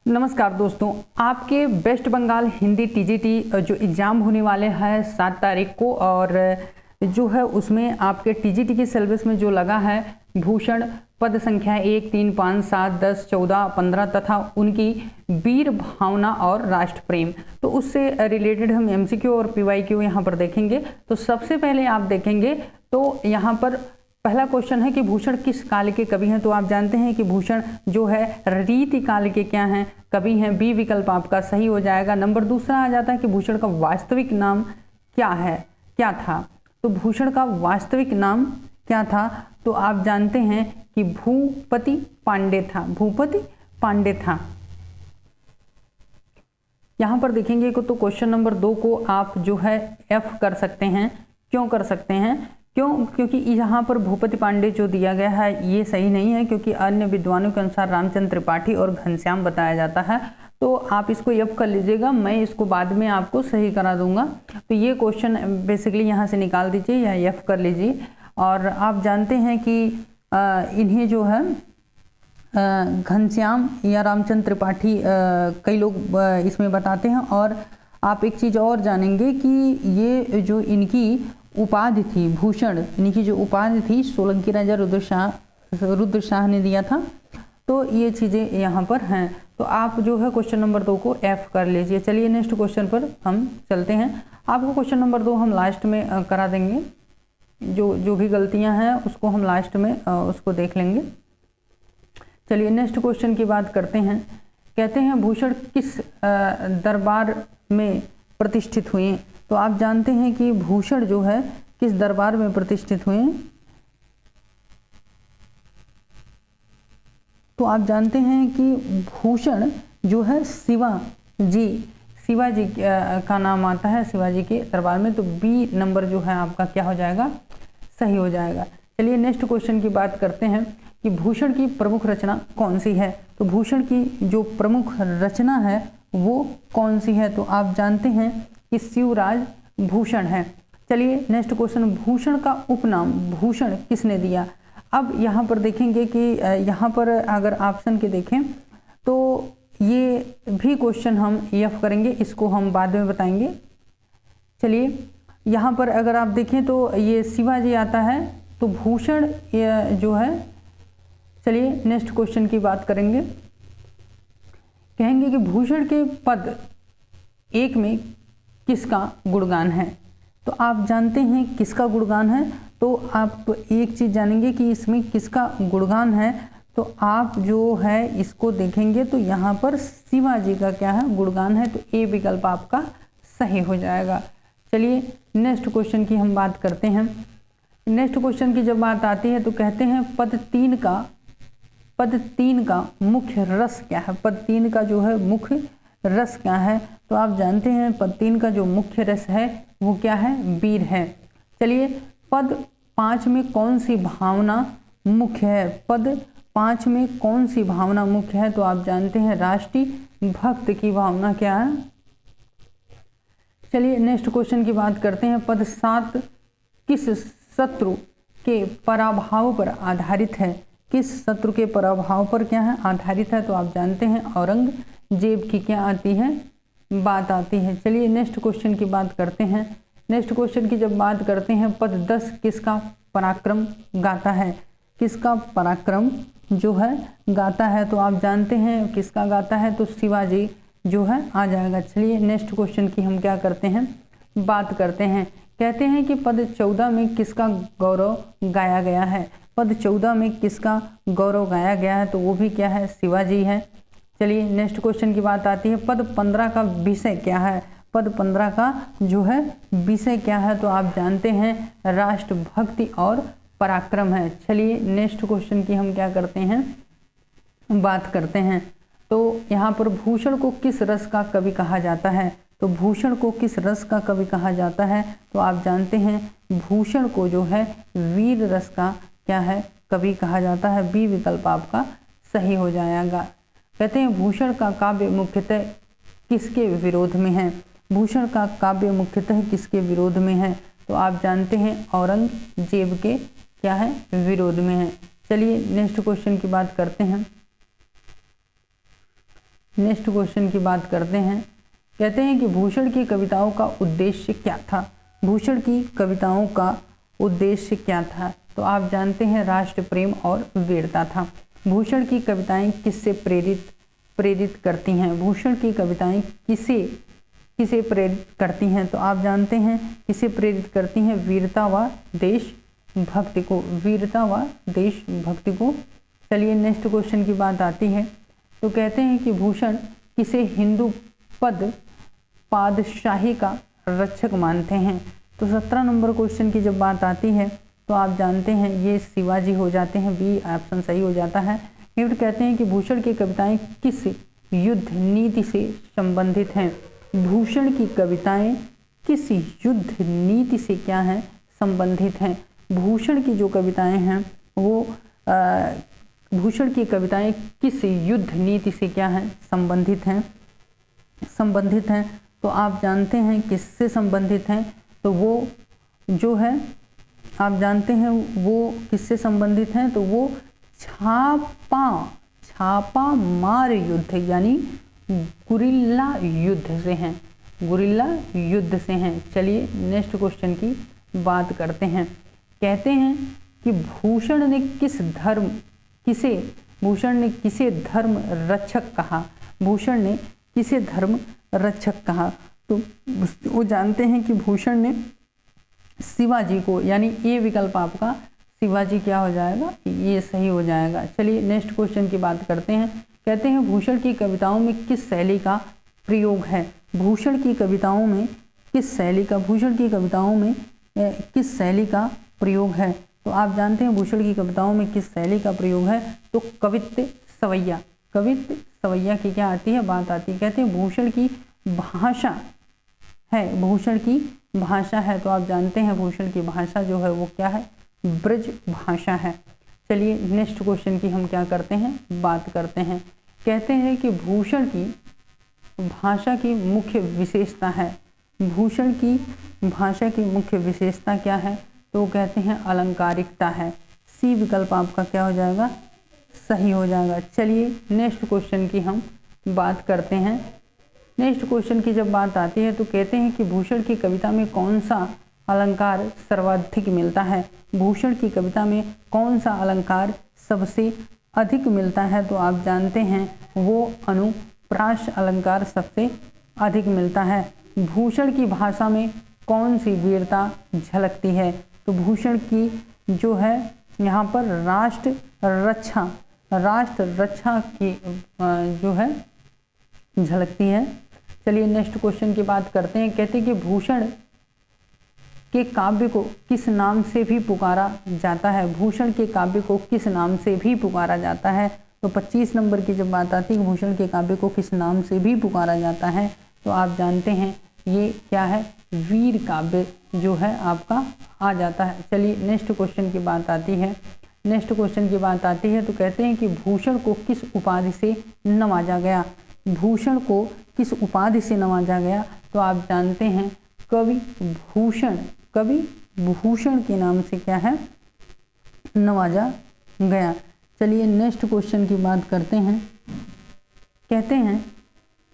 नमस्कार दोस्तों, आपके वेस्ट बंगाल हिंदी टीजीटी जो एग्ज़ाम होने वाले हैं 7 तारीख को, और जो है उसमें आपके टीजीटी के सिलेबस में जो लगा है भूषण पद संख्या 1, 3, 5, 7, 10, 14, 15 तथा उनकी वीर भावना और राष्ट्र प्रेम, तो उससे रिलेटेड हम एमसीक्यू और पीवाईक्यू यहाँ पर देखेंगे। तो सबसे पहले आप देखेंगे तो यहाँ पर पहला क्वेश्चन है कि भूषण किस काल के कवि हैं। तो आप जानते हैं कि भूषण जो है रीति काल के क्या हैं, कवि हैं। बी विकल्प आपका सही हो जाएगा। नंबर दूसरा आ जाता है कि भूषण का वास्तविक नाम क्या है, क्या था। तो भूषण का वास्तविक नाम क्या था, तो आप जानते हैं कि भूपति पांडे था, भूपति पांडे था। यहाँ पर देखेंगे तो क्वेश्चन नंबर 2 को आप जो है एफ कर सकते हैं। क्यों कर सकते हैं? क्योंकि यहाँ पर भूपति पांडे जो दिया गया है ये सही नहीं है, क्योंकि अन्य विद्वानों के अनुसार रामचंद्र त्रिपाठी और घनश्याम बताया जाता है। तो आप इसको एफ कर लीजिएगा, मैं इसको बाद में आपको सही करा दूंगा। तो ये क्वेश्चन बेसिकली यहाँ से निकाल दीजिए या एफ कर लीजिए। और आप जानते हैं कि इन्हें जो है घनश्याम या रामचंद्र त्रिपाठी कई लोग इसमें बताते हैं। और आप एक चीज़ और जानेंगे कि ये जो इनकी उपाधि थी भूषण, इनकी जो उपाधि थी सोलंकी राजा रुद्र शाह ने दिया था। तो ये चीज़ें यहाँ पर हैं। तो आप जो है क्वेश्चन नंबर 2 को एफ कर लीजिए। चलिए नेक्स्ट क्वेश्चन पर हम चलते हैं। आपको क्वेश्चन नंबर 2 हम लास्ट में करा देंगे, जो भी गलतियाँ हैं उसको हम लास्ट में उसको देख लेंगे। चलिए नेक्स्ट क्वेश्चन की बात करते हैं। कहते हैं भूषण किस दरबार में प्रतिष्ठित हुए। तो आप जानते हैं कि भूषण जो है किस दरबार में प्रतिष्ठित हुए। तो आप जानते हैं कि भूषण जो है शिवाजी का नाम आता है, शिवाजी के दरबार में। तो बी नंबर जो है आपका क्या हो जाएगा, सही हो जाएगा। चलिए नेक्स्ट क्वेश्चन की बात करते हैं कि भूषण की प्रमुख रचना कौन सी है। तो भूषण की जो प्रमुख रचना है वो कौन सी है। तो आप जानते हैं कि शिवराज भूषण है। चलिए नेक्स्ट क्वेश्चन, भूषण का उपनाम भूषण किसने दिया। अब यहाँ पर देखेंगे कि यहाँ पर अगर ऑप्शन के देखें तो ये भी क्वेश्चन हम एफ करेंगे, इसको हम बाद में बताएंगे। चलिए यहाँ पर अगर आप देखें तो ये शिवाजी आता है, तो भूषण जो है। चलिए नेक्स्ट क्वेश्चन की बात करेंगे। कहेंगे कि भूषण के पद 1 में किसका गुणगान है। तो आप जानते हैं किसका गुणगान है। तो आप एक चीज़ जानेंगे कि इसमें किसका गुणगान है। तो आप जो है इसको देखेंगे तो यहाँ पर शिवाजी का क्या है, गुणगान है। तो ए विकल्प आपका सही हो जाएगा। चलिए नेक्स्ट क्वेश्चन की हम बात करते हैं। नेक्स्ट क्वेश्चन की जब बात आती है तो कहते हैं पद 3 का मुख्य रस क्या है। पद 3 का जो है मुख्य रस क्या है। तो आप जानते हैं पद 3 का जो मुख्य रस है वो क्या है, वीर है। चलिए पद 5 में कौन सी भावना मुख्य है। पद 5 में कौन सी भावना मुख्य है। तो आप जानते हैं राष्ट्रीय भक्त की भावना क्या है। चलिए नेक्स्ट क्वेश्चन की बात करते हैं। पद 7 किस शत्रु के पराभव पर आधारित है। किस शत्रु के पराभव पर क्या है, आधारित है। तो आप जानते हैं औरंगजेब की क्या आती है, बात आती है। चलिए नेक्स्ट क्वेश्चन की बात करते हैं। नेक्स्ट क्वेश्चन की जब बात करते हैं, पद 10 किसका पराक्रम गाता है। किसका पराक्रम जो है गाता है। तो आप जानते हैं किसका गाता है, तो शिवाजी जो है आ जाएगा। चलिए नेक्स्ट क्वेश्चन की हम क्या करते हैं, बात करते हैं। कहते हैं कि पद 14 में किसका गौरव गाया गया है। पद 14 में किसका गौरव गाया गया है। तो वो भी क्या है, शिवाजी है। चलिए नेक्स्ट क्वेश्चन की बात आती है। पद 15 का विषय क्या है। पद 15 का जो है विषय क्या है। तो आप जानते हैं राष्ट्रभक्ति और पराक्रम है। चलिए नेक्स्ट क्वेश्चन की हम क्या करते हैं, बात करते हैं। तो यहाँ पर भूषण को किस रस का कवि कहा जाता है। तो भूषण को किस रस का कवि कहा जाता है। तो आप जानते हैं भूषण को जो है वीर रस का क्या है, कवि कहा जाता है। बी विकल्प आपका सही हो जाएगा। कहते हैं भूषण का काव्य मुख्यतः किसके विरोध में है। भूषण का काव्य मुख्यतः किसके विरोध में है। तो आप जानते हैं औरंगजेब के क्या है, विरोध में है। चलिए नेक्स्ट क्वेश्चन की बात करते हैं। नेक्स्ट क्वेश्चन की बात करते हैं। कहते हैं कि भूषण की कविताओं का उद्देश्य क्या था। भूषण की कविताओं का उद्देश्य क्या था, तो आप जानते हैं राष्ट्र प्रेम और वीरता था। भूषण की कविताएं किससे प्रेरित करती हैं। भूषण की कविताएं किसे प्रेरित करती हैं, तो आप जानते हैं किसे प्रेरित करती हैं, वीरता व देशभक्ति को, वीरता व देशभक्ति को। चलिए नेक्स्ट क्वेश्चन की बात आती है। तो कहते हैं कि भूषण किसे हिंदू पादशाही का रक्षक मानते हैं। तो 17 नंबर क्वेश्चन की जब बात आती है तो आप जानते हैं ये शिवाजी हो जाते हैं, बी ऑप्शन सही हो जाता है। फिर कहते हैं कि भूषण की कविताएं किस युद्ध नीति से संबंधित हैं। भूषण की कविताएं किस युद्ध नीति से क्या हैं, संबंधित हैं। भूषण की जो कविताएं हैं वो भूषण की कविताएं किस युद्ध नीति से क्या हैं, संबंधित हैं। तो आप जानते हैं किससे संबंधित हैं, तो वो जो है आप जानते हैं वो किससे संबंधित हैं, तो वो छापा मार युद्ध यानी गुरिल्ला युद्ध से हैं, गुरिल्ला युद्ध से हैं। चलिए नेक्स्ट क्वेश्चन की बात करते हैं। कहते हैं कि भूषण ने किसे धर्म रक्षक कहा। भूषण ने किसे धर्म रक्षक कहा, तो वो जानते हैं कि भूषण ने शिवाजी को, यानी ये विकल्प आपका शिवाजी क्या हो जाएगा, ये सही हो जाएगा। चलिए नेक्स्ट क्वेश्चन की बात करते हैं। कहते हैं भूषण की कविताओं में किस शैली का प्रयोग है। भूषण की कविताओं में किस शैली का प्रयोग है, तो आप जानते हैं भूषण की कविताओं में किस शैली का प्रयोग है, तो कवित्त सवैया की क्या आती है, बात आती है। कहते हैं भूषण की भाषा है, तो आप जानते हैं भूषण की भाषा जो है वो क्या है, ब्रज भाषा है। चलिए नेक्स्ट क्वेश्चन की हम क्या करते हैं, बात करते हैं। कहते हैं कि भूषण की भाषा की मुख्य विशेषता है। भूषण की भाषा की मुख्य विशेषता क्या है, तो कहते हैं अलंकारिकता है। सी विकल्प आपका क्या हो जाएगा, सही हो जाएगा। चलिए नेक्स्ट क्वेश्चन की हम बात करते हैं। नेक्स्ट क्वेश्चन की जब बात आती है तो कहते हैं कि भूषण की कविता में कौन सा अलंकार सर्वाधिक मिलता है। भूषण की कविता में कौन सा अलंकार सबसे अधिक मिलता है, तो आप जानते हैं वो अनुप्रास अलंकार सबसे अधिक मिलता है। भूषण की भाषा में कौन सी वीरता झलकती है, तो भूषण की जो है यहाँ पर राष्ट्र रक्षा की जो है झलकती है। चलिए नेक्स्ट क्वेश्चन की बात करते हैं। कहते हैं कि भूषण के काव्य को किस नाम से भी पुकारा जाता है। भूषण के काव्य को किस नाम से भी पुकारा जाता है, तो 25 नंबर की जब बात आती है भूषण के काव्य को किस नाम से भी पुकारा जाता है, तो आप जानते हैं ये क्या है, वीर काव्य जो है आपका आ जाता है। चलिए नेक्स्ट क्वेश्चन की बात आती है। नेक्स्ट क्वेश्चन की बात आती है तो कहते हैं कि भूषण को किस उपाधि से नवाजा गया। भूषण को किस उपाधि से नवाजा गया, तो आप जानते हैं कवि भूषण के नाम से क्या है, नवाजा गया। चलिए नेक्स्ट क्वेश्चन की बात करते हैं। कहते हैं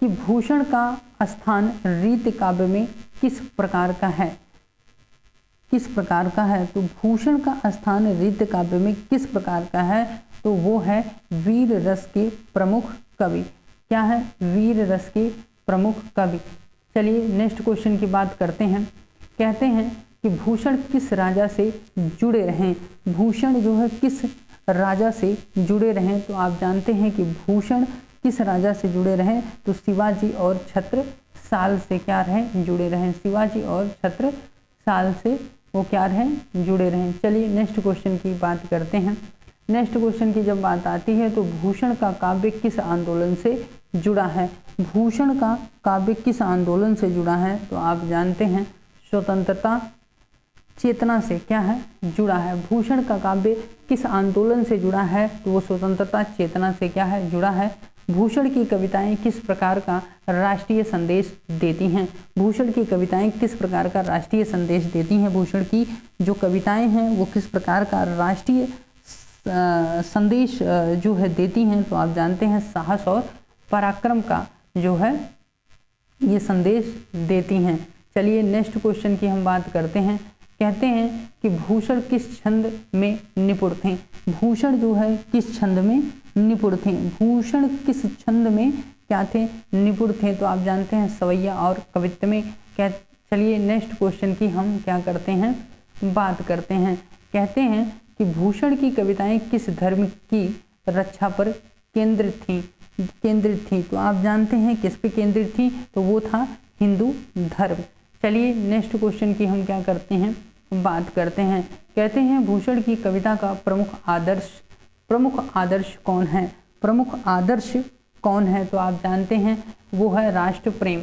कि भूषण का स्थान रीत काव्य में किस प्रकार का है। तो भूषण का स्थान रीत काव्य में किस प्रकार का है, तो वो है वीर रस के प्रमुख कवि। क्या है, वीर रस के प्रमुख कवि। चलिए नेक्स्ट क्वेश्चन की बात करते हैं। कहते हैं कि भूषण किस राजा से जुड़े रहें। भूषण जो है किस राजा से जुड़े रहें, तो आप जानते हैं कि भूषण किस राजा से जुड़े रहें, तो शिवाजी और छत्रसाल से क्या रहें, जुड़े रहें। शिवाजी और छत्रसाल से वो क्या रहें, जुड़े रहें। चलिए नेक्स्ट क्वेश्चन की बात करते हैं। नेक्स्ट क्वेश्चन की जब बात आती है तो भूषण का काव्य किस आंदोलन से जुड़ा है। भूषण का काव्य किस आंदोलन से जुड़ा है, तो आप जानते हैं स्वतंत्रता चेतना से क्या है, जुड़ा है। भूषण का काव्य किस आंदोलन से जुड़ा है, तो वो स्वतंत्रता चेतना से क्या है, जुड़ा है। भूषण की कविताएं किस प्रकार का राष्ट्रीय संदेश देती हैं। भूषण की कविताएं किस प्रकार का राष्ट्रीय संदेश देती हैं। भूषण की जो कविताएं हैं वो किस प्रकार का राष्ट्रीय संदेश जो है देती हैं, तो आप जानते हैं साहस और पराक्रम का जो है ये संदेश देती हैं। चलिए नेक्स्ट क्वेश्चन की हम बात करते हैं। कहते हैं कि भूषण किस छंद में निपुण थे। भूषण जो है किस छंद में निपुण थे। भूषण किस छंद में क्या थे, निपुण थे। तो आप जानते हैं सवैया और कवित्व में। चलिए नेक्स्ट क्वेश्चन की हम क्या करते हैं, बात करते हैं। कहते हैं कि भूषण की कविताएं किस धर्म की रक्षा पर केंद्रित थी। तो आप जानते हैं किस पे केंद्रित थी, तो वो था हिंदू धर्म। चलिए नेक्स्ट क्वेश्चन की हम क्या करते हैं, बात करते हैं। कहते हैं भूषण की कविता का प्रमुख आदर्श कौन है। प्रमुख आदर्श कौन है, तो आप जानते हैं वो है राष्ट्र प्रेम।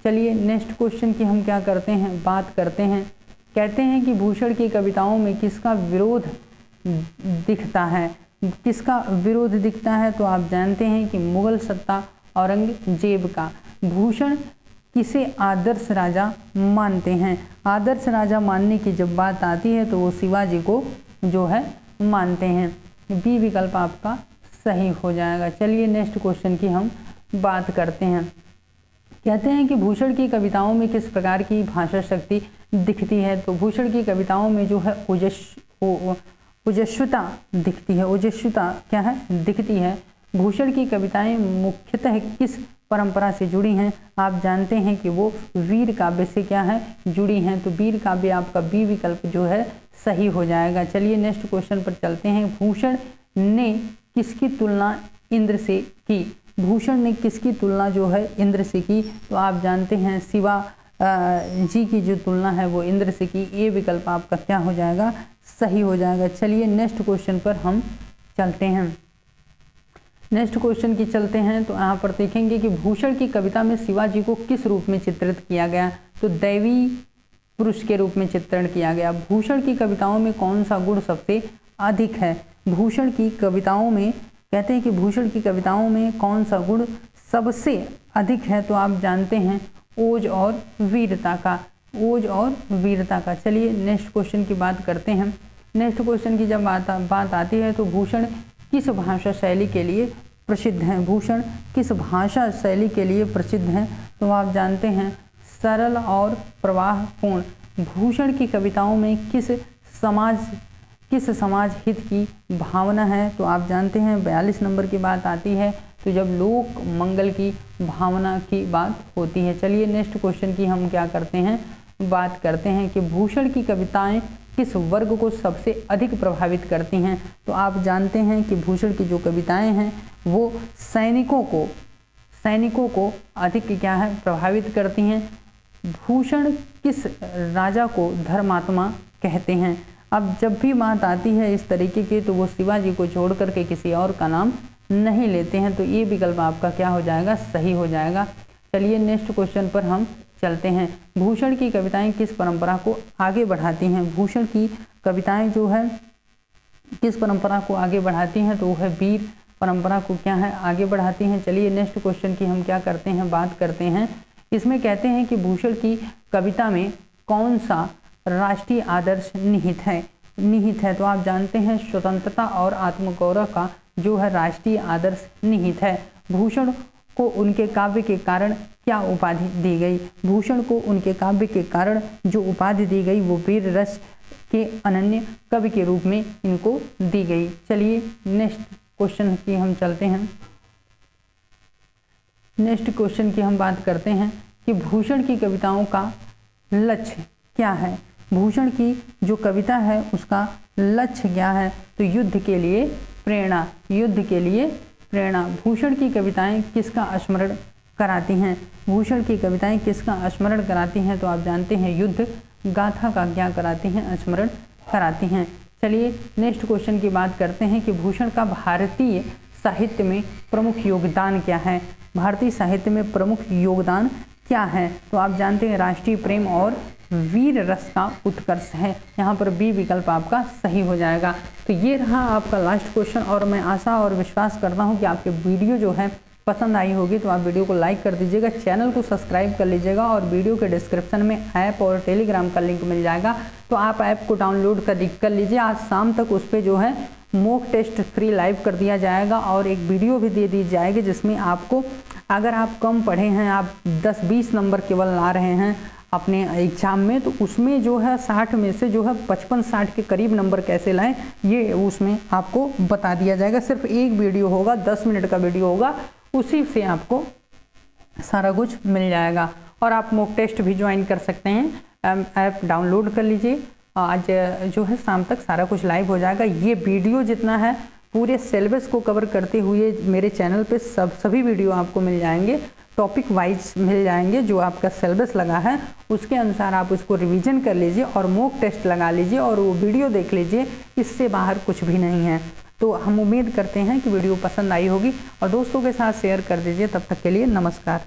चलिए नेक्स्ट क्वेश्चन की हम क्या करते हैं, बात करते हैं। कहते हैं कि भूषण की कविताओं में किसका विरोध दिखता है। किसका विरोध दिखता है, तो आप जानते हैं कि मुगल सत्ता औरंगजेब का। भूषण किसे आदर्श राजा मानते हैं। आदर्श राजा मानने की जब बात आती है तो वो शिवाजी को जो है मानते हैं। बी विकल्प आपका सही हो जाएगा। चलिए नेक्स्ट क्वेश्चन की हम बात करते हैं। कहते हैं कि भूषण की कविताओं में किस प्रकार की भाषा शक्ति दिखती है। तो भूषण की कविताओं में जो है ओजस्विता दिखती है। ओजस्विता क्या है, दिखती है। भूषण की कविताएं मुख्यतः किस परंपरा से जुड़ी हैं। आप जानते हैं कि वो वीर काव्य से क्या है, जुड़ी हैं। तो वीर काव्य आपका बी विकल्प जो है सही हो जाएगा। चलिए नेक्स्ट क्वेश्चन पर चलते हैं। भूषण ने किसकी तुलना इंद्र से की। भूषण ने किसकी तुलना जो है इंद्र से की। तो आप जानते हैं शिवा जी की जो तुलना है वो इंद्र से की। ये विकल्प आपका क्या हो जाएगा, सही हो जाएगा। चलिए नेक्स्ट क्वेश्चन पर हम चलते हैं। नेक्स्ट क्वेश्चन की चलते हैं। तो यहाँ पर देखेंगे कि भूषण की कविता में शिवाजी को किस रूप में चित्रित किया गया। तो दैवी पुरुष के रूप में चित्रण किया गया। भूषण की कविताओं में कौन सा गुण सबसे अधिक है। भूषण की कविताओं में कहते हैं कि भूषण की कविताओं में कौन सा गुण सबसे अधिक है। तो आप जानते हैं ओज और वीरता का। ओज और वीरता का। चलिए नेक्स्ट क्वेश्चन की बात करते हैं। नेक्स्ट क्वेश्चन की जब बात आती है तो भूषण किस भाषा शैली के लिए प्रसिद्ध हैं। भूषण किस भाषा शैली के लिए प्रसिद्ध हैं। तो आप जानते हैं सरल और प्रवाहपूर्ण। भूषण की कविताओं में किस समाज हित की भावना है। तो आप जानते हैं 42 नंबर की बात आती है तो जब लोक मंगल की भावना की बात होती है। चलिए नेक्स्ट क्वेश्चन की हम क्या करते हैं, बात करते हैं कि भूषण की कविताएं किस वर्ग को सबसे अधिक प्रभावित करती हैं। तो आप जानते हैं कि भूषण की जो कविताएं हैं वो सैनिकों को अधिक क्या है, प्रभावित करती हैं। भूषण किस राजा को धर्मात्मा कहते हैं। अब जब भी बात आती है इस तरीके की तो वो शिवाजी को छोड़ करके किसी और का नाम नहीं लेते हैं। तो ये विकल्प आपका क्या हो जाएगा, सही हो जाएगा। चलिए नेक्स्ट क्वेश्चन पर हम चलते हैं। भूषण की कविताएं किस परंपरा को आगे बढ़ाती हैं। भूषण की कविताएं जो है किस परंपरा को आगे बढ़ाती हैं। तो वो है वीर परंपरा को क्या है, आगे बढ़ाती हैं। चलिए नेक्स्ट क्वेश्चन की हम क्या करते हैं, बात करते हैं। इसमें कहते हैं कि भूषण की कविता में कौन सा राष्ट्रीय आदर्श निहित है। तो आप जानते हैं स्वतंत्रता और आत्मगौरव का जो है राष्ट्रीय आदर्श निहित है। भूषण को उनके काव्य के कारण क्या उपाधि दी गई। भूषण को उनके काव्य के कारण जो उपाधि दी गई वो वीर रस के अनन्य कवि के रूप में इनको दी गई। चलिए नेक्स्ट क्वेश्चन की हम चलते हैं। नेक्स्ट क्वेश्चन की हम बात करते हैं कि भूषण की कविताओं का लक्ष्य क्या है। भूषण की जो कविता है उसका लक्ष्य क्या है। तो युद्ध के लिए प्रेरणा। भूषण की कविताएं किसका स्मरण कराती हैं। भूषण की कविताएं किसका स्मरण कराती हैं। तो आप जानते हैं युद्ध गाथा का क्या कराती हैं, स्मरण कराती हैं। चलिए नेक्स्ट क्वेश्चन की बात करते हैं कि भूषण का भारतीय साहित्य में प्रमुख योगदान क्या है। भारतीय साहित्य में प्रमुख योगदान क्या है। तो आप जानते हैं राष्ट्रीय प्रेम और वीर रस का उत्कर्ष है। यहाँ पर बी विकल्प आपका सही हो जाएगा। तो ये रहा आपका लास्ट क्वेश्चन और मैं आशा और विश्वास करता हूँ कि आपके वीडियो जो है पसंद आई होगी। तो आप वीडियो को लाइक कर दीजिएगा, चैनल को सब्सक्राइब कर लीजिएगा और वीडियो के डिस्क्रिप्शन में ऐप और टेलीग्राम का लिंक मिल जाएगा। तो आप ऐप को डाउनलोड कर लीजिए। आज शाम तक उस पर जो है मॉक टेस्ट फ्री लाइव कर दिया जाएगा और एक वीडियो भी दे दी जाएगी जिसमें आपको, अगर आप कम पढ़े हैं, आप 10-20 नंबर केवल ला रहे हैं अपने एग्ज़ाम में, तो उसमें जो है 60 में से जो है 55-60 के करीब नंबर कैसे लाएं, ये उसमें आपको बता दिया जाएगा। सिर्फ एक वीडियो होगा, 10 मिनट का वीडियो होगा, उसी से आपको सारा कुछ मिल जाएगा। और आप मॉक टेस्ट भी ज्वाइन कर सकते हैं, ऐप डाउनलोड कर लीजिए। आज जो है शाम तक सारा कुछ लाइव हो जाएगा। ये वीडियो जितना है पूरे सिलेबस को कवर करते हुए मेरे चैनल पे सभी वीडियो आपको मिल जाएंगे, टॉपिक वाइज मिल जाएंगे। जो आपका सिलेबस लगा है उसके अनुसार आप उसको रिवीजन कर लीजिए और मॉक टेस्ट लगा लीजिए और वो वीडियो देख लीजिए, इससे बाहर कुछ भी नहीं है। तो हम उम्मीद करते हैं कि वीडियो पसंद आई होगी और दोस्तों के साथ शेयर कर दीजिए। तब तक के लिए नमस्कार।